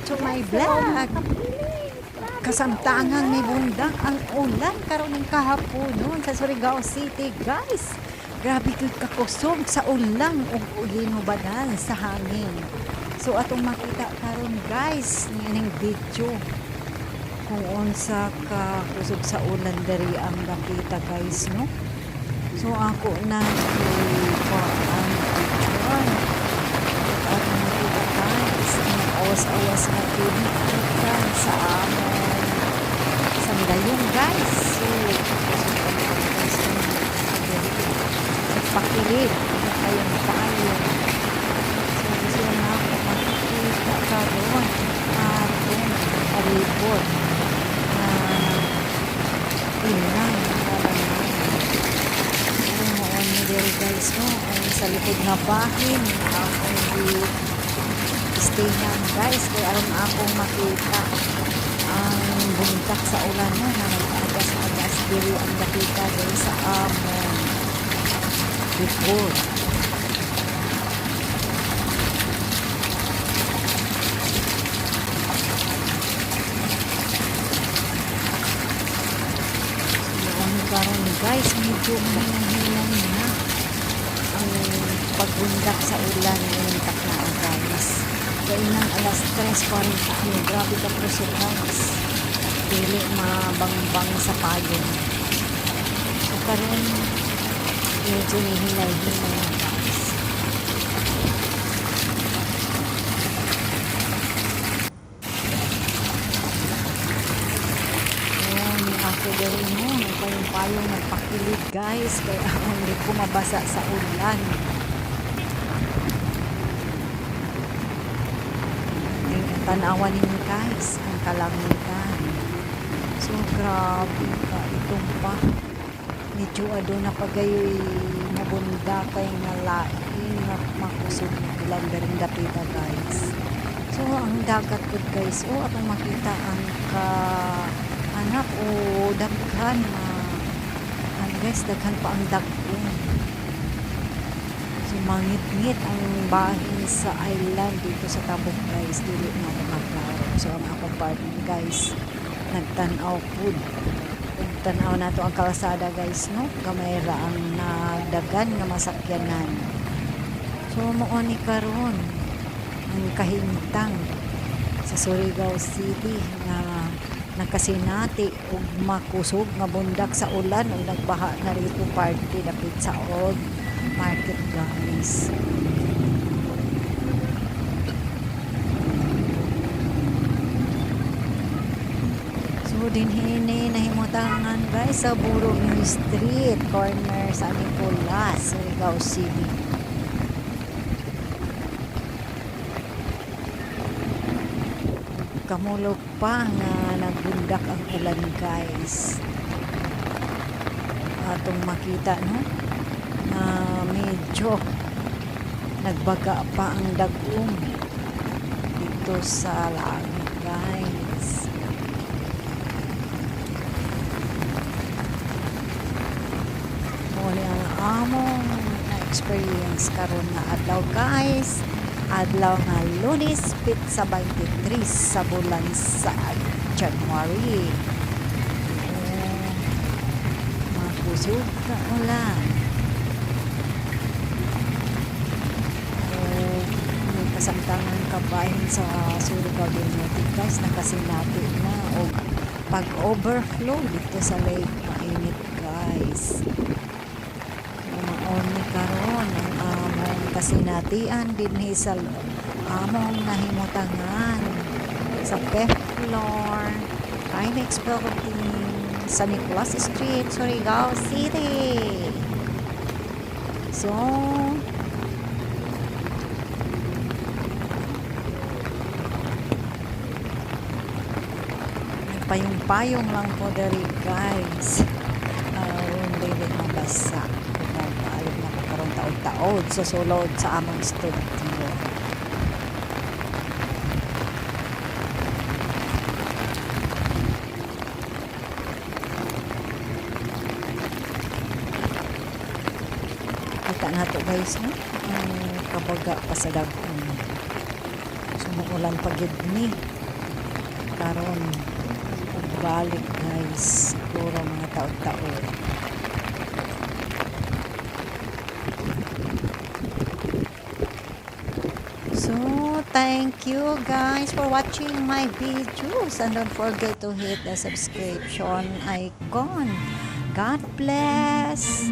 to my vlog. Kasamtangang may bundak ang ulan karon ng kahaponon sa Surigao City, guys. Grabe gud kakusog sa ulang ug hinubadan sa hangin. So atong makita karon, guys, ning video kung unsa ka kusog sa ulan diri ang nakita, guys, no. So ako na kuan atong makita, guys, ang awas-awas na tubig sa amon sa Midayong, guys. So pakilid kayong payo. So gusto na ako makikita karon atong palibot na ilang kalangan. So moon ni diri, guys, no, ang sa likod na bahin akong stay na, guys, kaya aron akong makita ang buntak sa ulan, no, na nag-agas-agas diri ang nakita diri sa amon before. Karon, guys, medyo mahinang-hinang na ang pagbundak sa ulan ng takna, guys. Kaya nang alas 3:40 grabe ka puso, guys. Dili mabangbang sa payon. So karon medyo hinay-hinay na, guys. Ako diri, no, kayong payong nagpakilig, guys, kaya hindi ko mabasa sa ulan. Tanawan ninyo, guys, ang kalangitan. So grabe ka itong pa medyo na pagayoy mabunda kay nga lain na makusog ilang garing dapita, guys. So ang dagat po, guys, atong makita ang anak o daghan na guys, daghan pa ang dagkong. So mangit-ngit ang bahin sa island dito sa tabok, guys, dili na makaklaro. So ang akong partner, guys, nagtanaw food. Nagtanaw na to ang kalsada, guys, no, gamay ra ang nagdagan nga masakyanan. So moon ni karon ang kahimtang sa Surigao City na nagkasinati og makusog nga bundak sa ulan ug nagbaha na rito party dapit sa old market, guys. So dinhini nahimutangan, guys, sa Burog New Street corner sa Nicolas, Surigao City. Kamulog pa nga nagbundak ang ulan, guys. Atong makita, no, na medyo nagbaga pa ang dagom dito sa langit, guys. Muli ang among na-experience karon na adlaw, guys. Adlaw nga Lunes, sa 23 sa bulan sa January. Makusog na ulan. May kasamtangan kabahin sa Surigao del Norte, guys, nakasinati na o pag-overflow dito sa lake. Mainit, guys. Maon karon ang among kasinatian dinhi sa among nahimutangan sa fifth floor Timex building sa Nicolas Street, Surigao City. So payong-payong lang po diri, guys. Hindi mabasa. Paalit na po karong taod-taod sa sulod sa among studio. Kita na to, guys, no? Kabaga pa sa dagkong. So umuulan pagid ni karon balik guys siguro mga taon-taon. So thank you guys for watching my videos and don't forget to hit the subscription icon. God bless.